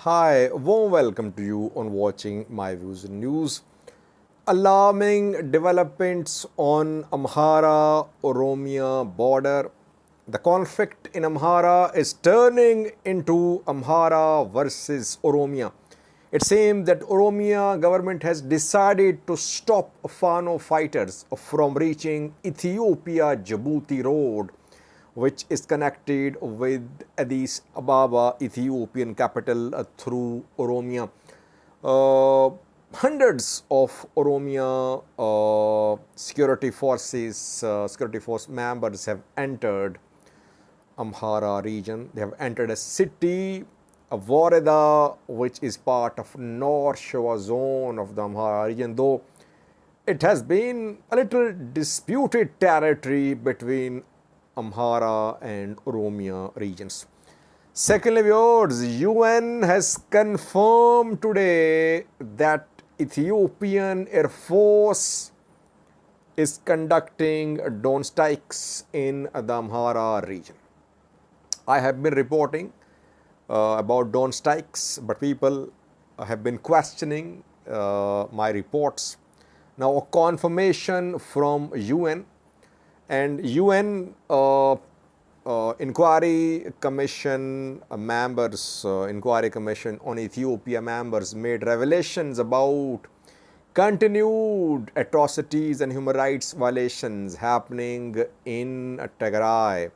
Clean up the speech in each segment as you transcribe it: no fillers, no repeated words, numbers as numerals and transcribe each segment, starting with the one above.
Hi, warm welcome to you on watching My Views in News. Alarming developments on Amhara Oromia border. The conflict in Amhara is turning into Amhara versus Oromia. It seems that Oromia government has decided to stop Fano fighters from reaching Ethiopia-Djibouti road, which is connected with Addis Ababa, Ethiopian capital, through Oromia. Hundreds of Oromia security force members have entered Amhara region. They have entered a city, Voreda, which is part of North Shore zone of the Amhara region, though it has been a little disputed territory between Amhara and Oromia regions. Secondly, viewers, UN has confirmed today that Ethiopian Air Force is conducting drone strikes in the Amhara region. I have been reporting about drone strikes, but people have been questioning my reports. Now, a confirmation from UN and UN inquiry commission members, inquiry commission on Ethiopia members made revelations about continued atrocities and human rights violations happening in Tigray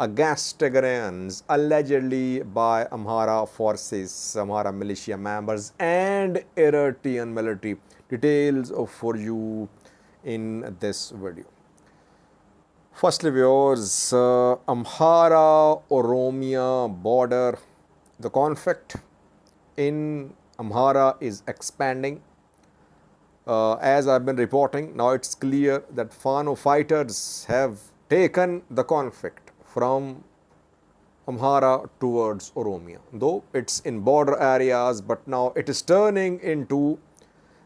against Tigrayans, allegedly by Amhara forces, Amhara militia members and Eritrean military. Details for you in this video. Firstly, viewers, Amhara Oromia border, the conflict in Amhara is expanding. As I've been reporting, now it's clear that Fano fighters have taken the conflict from Amhara towards Oromia, though it's in border areas, but now it is turning into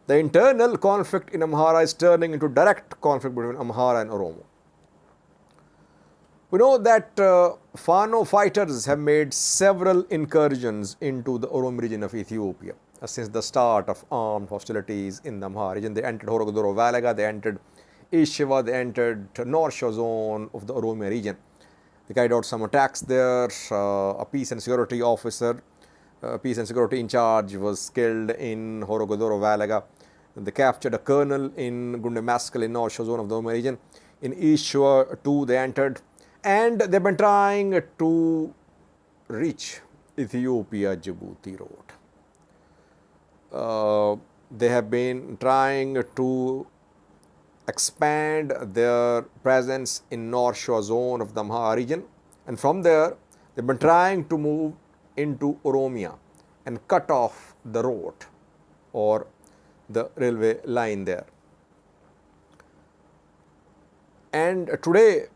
the internal conflict in Amhara is turning into direct conflict between Amhara and Oromo. We know that Fano fighters have made several incursions into the Oromo region of Ethiopia since the start of armed hostilities in the Amhara region. They entered Horogodoro Valaga, they entered Ishiva, they entered North Shore zone of the Oromia region. They carried out some attacks there. A peace and security officer, peace and security in charge, was killed in Horogodoro Valaga. They captured a colonel in Gunde Maskal in North Shore zone of the Oromia region. In Ishiva too, they entered. And they've been trying to reach Ethiopia-Djibouti road. They have been trying to expand their presence in North Shore zone of the Amhara region. And from there, they've been trying to move into Oromia and cut off the road or the railway line there. And today,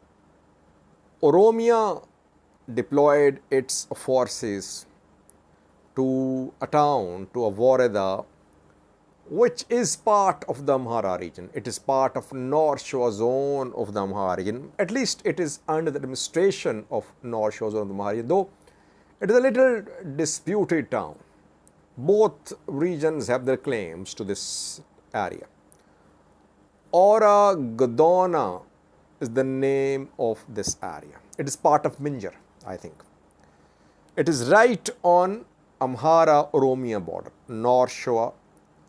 Oromia deployed its forces to a town, to a Voreda, which is part of the Amhara region. It is part of North Shore zone of the Amhara region. At least it is under the administration of North Shore zone of the Amhara region, though it is a little disputed town. Both regions have their claims to this area. Ora Godona is the name of this area. It is part of Minjar, I think. It is right on Amhara Oromia border, North Shore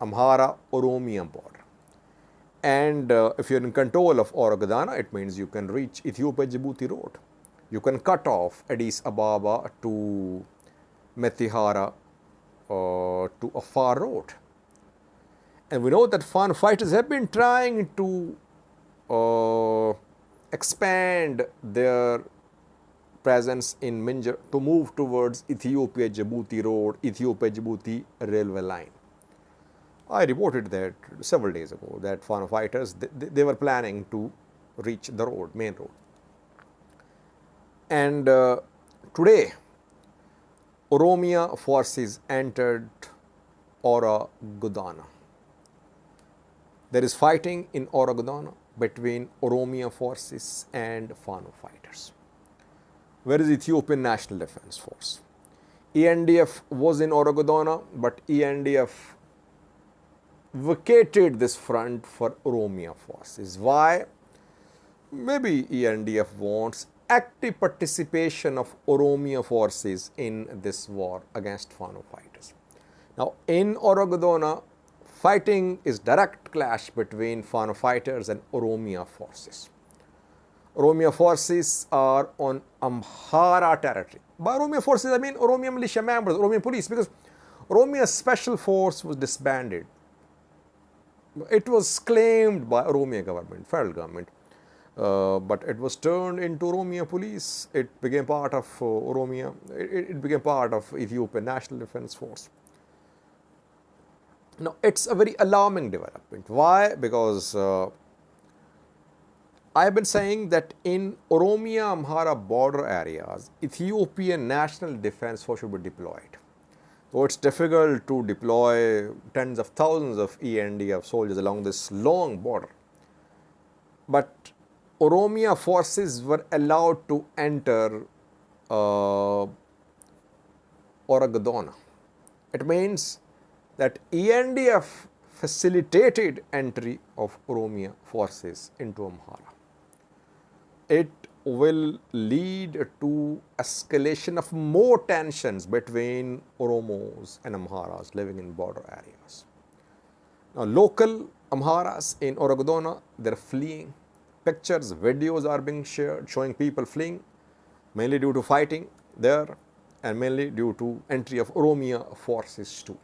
Amhara Oromia border. And if you're in control of Orogodana, it means you can reach Ethiopia-Djibouti road. You can cut off Addis Ababa to Metihara to a far road. And we know that Fano fighters have been trying to expand their presence in Minjar to move towards Ethiopia-Djibouti road, Ethiopia-Djibouti railway line. I reported that several days ago that Fano fighters, they were planning to reach the road, main road. And today, Oromia forces entered Orogodana. There is fighting in Orogodana between Oromia forces and Fano fighters. Where is Ethiopian National Defense Force? ENDF was in Orogodona, but ENDF vacated this front for Oromia forces. Why? Maybe ENDF wants active participation of Oromia forces in this war against Fano fighters. Now, in Orogodona, fighting is direct clash between Fano fighters and Oromia forces. Oromia forces are on Amhara territory. By Oromia forces, I mean Oromia militia members, Oromia police, because Oromia special force was disbanded. It was claimed by Oromia government, federal government, but it was turned into Oromia police. It became part of Oromia. It became part of Ethiopian National Defense Force. Now, it's a very alarming development. Why? Because I have been saying that in Oromia Amhara border areas, Ethiopian National Defense Force should be deployed. So it's difficult to deploy tens of thousands of ENDF soldiers along this long border. But Oromia forces were allowed to enter Orogodona. It means that ENDF facilitated entry of Oromia forces into Amhara. It will lead to escalation of more tensions between Oromos and Amharas living in border areas. Now, local Amharas in Orogodona, they're fleeing. Pictures, videos are being shared showing people fleeing, mainly due to fighting there and mainly due to entry of Oromia forces too.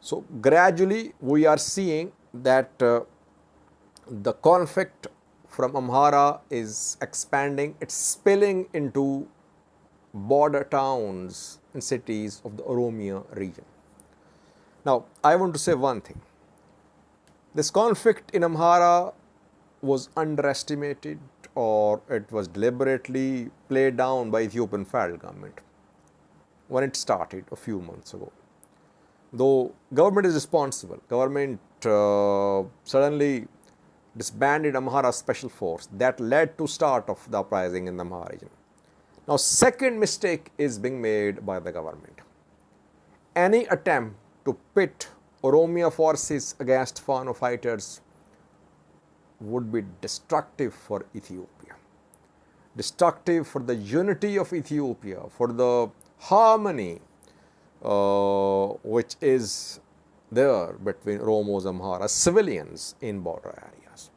So, gradually we are seeing that the conflict from Amhara is expanding, it's spilling into border towns and cities of the Oromia region. Now, I want to say one thing. This conflict in Amhara was underestimated or it was deliberately played down by Ethiopian federal government when it started a few months ago. Though government is responsible, government suddenly disbanded Amhara special force that led to start of the uprising in the Amhara region. Now, second mistake is being made by the government. Any attempt to pit Oromia forces against Fano fighters would be destructive for Ethiopia, destructive for the unity of Ethiopia, for the harmony which is there between Oromos and Amhara civilians in border areas.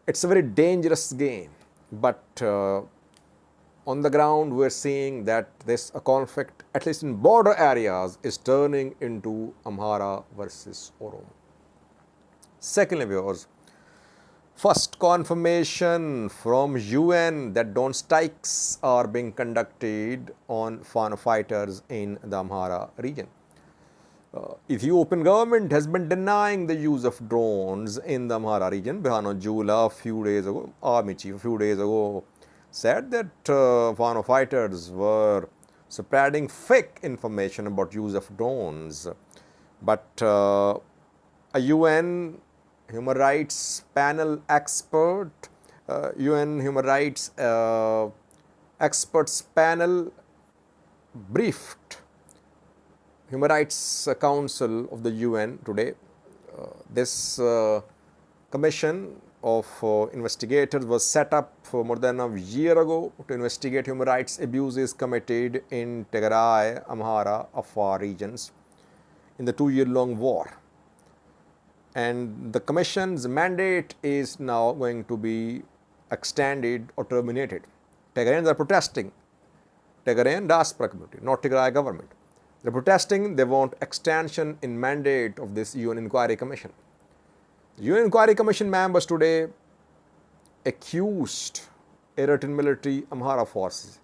It's a very dangerous game, but on the ground we're seeing that this conflict, at least in border areas, is turning into Amhara versus Oromo. Secondly, viewers, first confirmation from UN that drone strikes are being conducted on Fano fighters in the Amhara region. Ethiopian government has been denying the use of drones in the Amhara region. Bihano Jula, a few days ago, army chief, a few days ago, said that Fano fighters were spreading fake information about use of drones. But a UN human rights panel expert, UN human rights experts panel briefed Human Rights Council of the UN today. This commission of investigators was set up for more than a year ago to investigate human rights abuses committed in Tigray, Amhara, Afar regions in the 2-year-long war. And the commission's mandate is now going to be extended or terminated. Tigrayans are protesting. Tigrayan diaspora community, not Tigray government. They're protesting, they want extension in mandate of this UN Inquiry Commission. The UN Inquiry Commission members today accused Eritrean military, Amhara forces,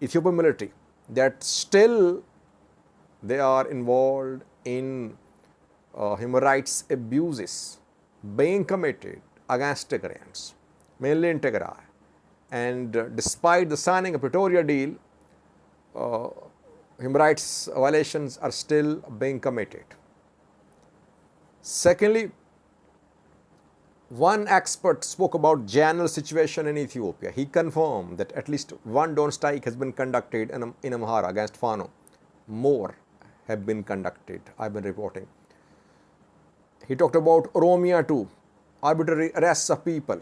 Ethiopian military, that still they are involved in human rights abuses being committed against Tigrayans, mainly in Tigray. And despite the signing of Pretoria deal, human rights violations are still being committed. Secondly, One expert spoke about general situation in Ethiopia. He confirmed that at least one drone strike has been conducted in Amhara against Fano. More have been conducted, I've been reporting. He talked about Oromia too. Arbitrary arrests of people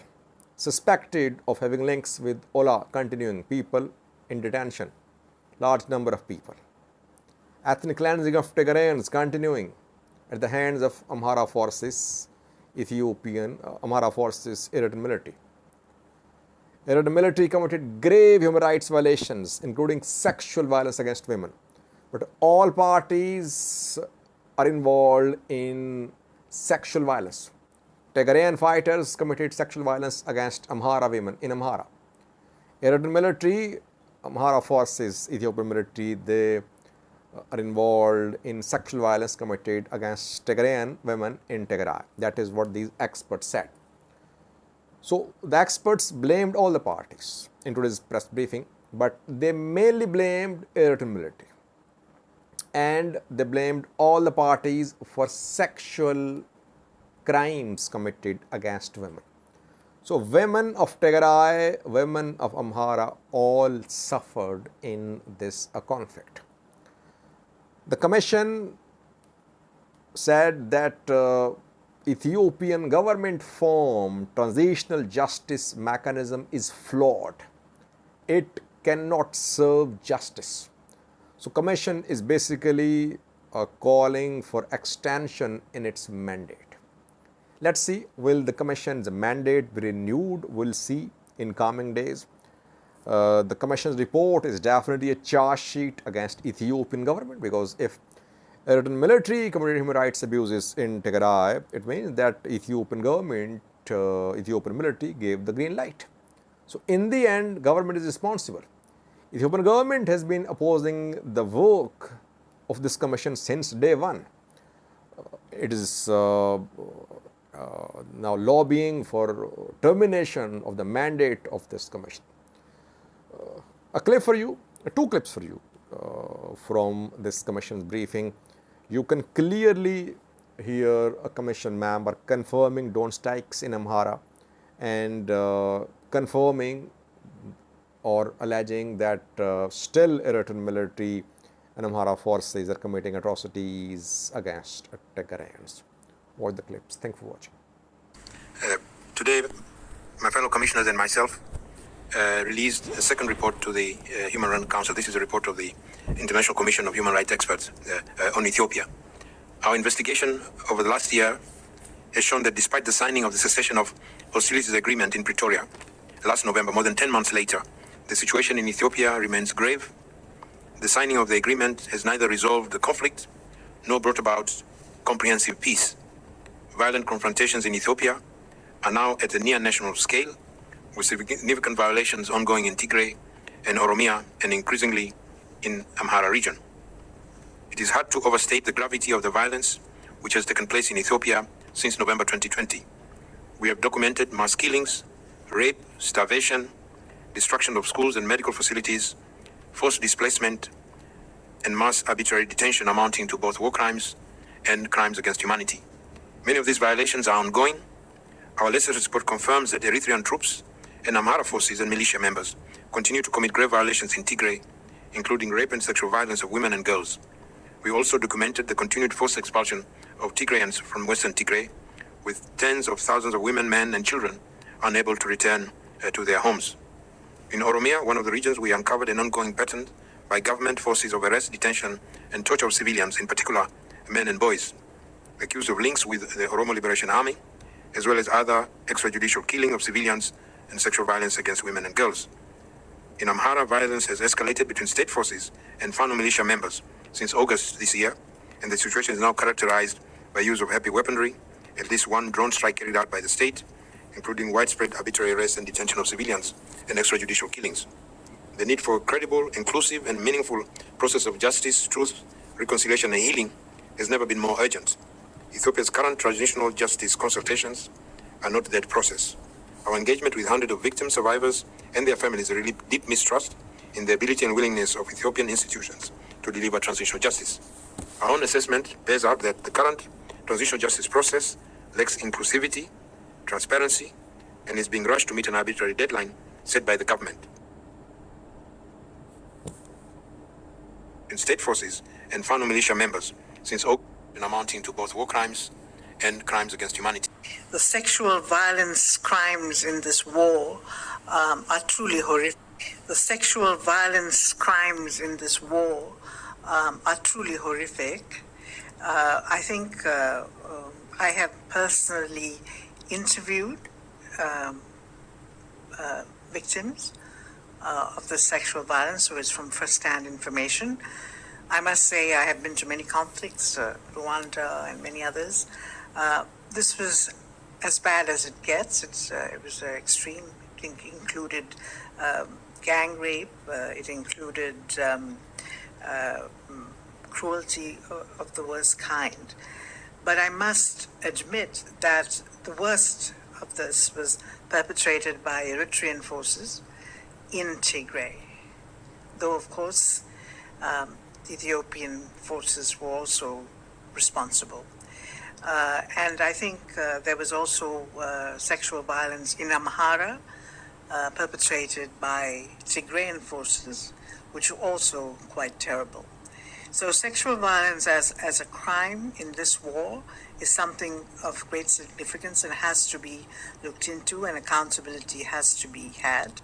suspected of having links with Ola continuing. People in detention. Large number of people. Ethnic cleansing of Tigrayans continuing at the hands of Amhara forces, Amhara forces, Eritrean military. Eritrean military committed grave human rights violations, including sexual violence against women. But all parties are involved in sexual violence. Tigrayan fighters committed sexual violence against Amhara women in Amhara. Eritrean military, Amhara forces, Ethiopian military, they are involved in sexual violence committed against Tigrayan women in Tigray. That is what these experts said. So the experts blamed all the parties in today's press briefing, but they mainly blamed Eritrean military. And they blamed all the parties for sexual crimes committed against women. So women of Tigray, women of Amhara all suffered in this conflict. The commission said that Ethiopian government form transitional justice mechanism is flawed. It cannot serve justice. So commission is basically calling for extension in its mandate. Let's see, will the commission's mandate be renewed? We'll see in coming days. The commission's report is definitely a charge sheet against Ethiopian government, because if Eritrean military committed human rights abuses in Tigray, it means that Ethiopian government, Ethiopian military gave the green light. So in the end, government is responsible. Ethiopian government has been opposing the work of this commission since day one. It is now lobbying for termination of the mandate of this commission. A clip for you, two clips for you from this commission's briefing. You can clearly hear a commission member confirming drone strikes in Amhara and confirming or alleging that still Eritrean military and Amhara forces are committing atrocities against Tigrayans. Watch the clips. Thank you for watching. Today, my fellow commissioners and myself released a second report to the Human Rights Council. This is a report of the International Commission of Human Rights Experts on Ethiopia. Our investigation over the last year has shown that despite the signing of the cessation of hostilities agreement in Pretoria last November, more than 10 months later, the situation in Ethiopia remains grave. The signing of the agreement has neither resolved the conflict nor brought about comprehensive peace. Violent confrontations in Ethiopia are now at a near national scale, with significant violations ongoing in Tigray and Oromia and increasingly in Amhara region. It is hard to overstate the gravity of the violence which has taken place in Ethiopia since November 2020. We have documented mass killings, rape, starvation, destruction of schools and medical facilities, forced displacement, and mass arbitrary detention amounting to both war crimes and crimes against humanity. Many of these violations are ongoing. Our latest report confirms that Eritrean troops and Amhara forces and militia members continue to commit grave violations in Tigray, including rape and sexual violence of women and girls. We also documented the continued forced expulsion of Tigrayans from Western Tigray, with tens of thousands of women, men, and children unable to return to their homes. In Oromia, one of the regions, we uncovered an ongoing pattern by government forces of arrest, detention, and torture of civilians, in particular men and boys, accused of links with the Oromo Liberation Army, as well as other extrajudicial killing of civilians and sexual violence against women and girls. In Amhara, violence has escalated between state forces and Fano militia members since August this year, and the situation is now characterized by use of heavy weaponry, at least one drone strike carried out by the state, including widespread arbitrary arrest and detention of civilians and extrajudicial killings. The need for a credible, inclusive, and meaningful process of justice, truth, reconciliation, and healing has never been more urgent. Ethiopia's current transitional justice consultations are not that process. Our engagement with hundreds of victims, survivors, and their families relieve deep mistrust in the ability and willingness of Ethiopian institutions to deliver transitional justice. Our own assessment bears out that the current transitional justice process lacks inclusivity, transparency and is being rushed to meet an arbitrary deadline set by the government. In state forces and FANU militia members since amounting to both war crimes and crimes against humanity. The sexual violence crimes in this war are truly horrific. The sexual violence crimes in this war are truly horrific. I think I have personally interviewed victims of the sexual violence, so it's from first-hand information. I must say I have been to many conflicts, Rwanda and many others. This was as bad as it gets. It was extreme. It included gang rape. It included cruelty of the worst kind. But I must admit that the worst of this was perpetrated by Eritrean forces in Tigray, though of course Ethiopian forces were also responsible. And I think there was also sexual violence in Amhara perpetrated by Tigrayan forces, which were also quite terrible. So sexual violence as a crime in this war is something of great significance and has to be looked into, and accountability has to be had.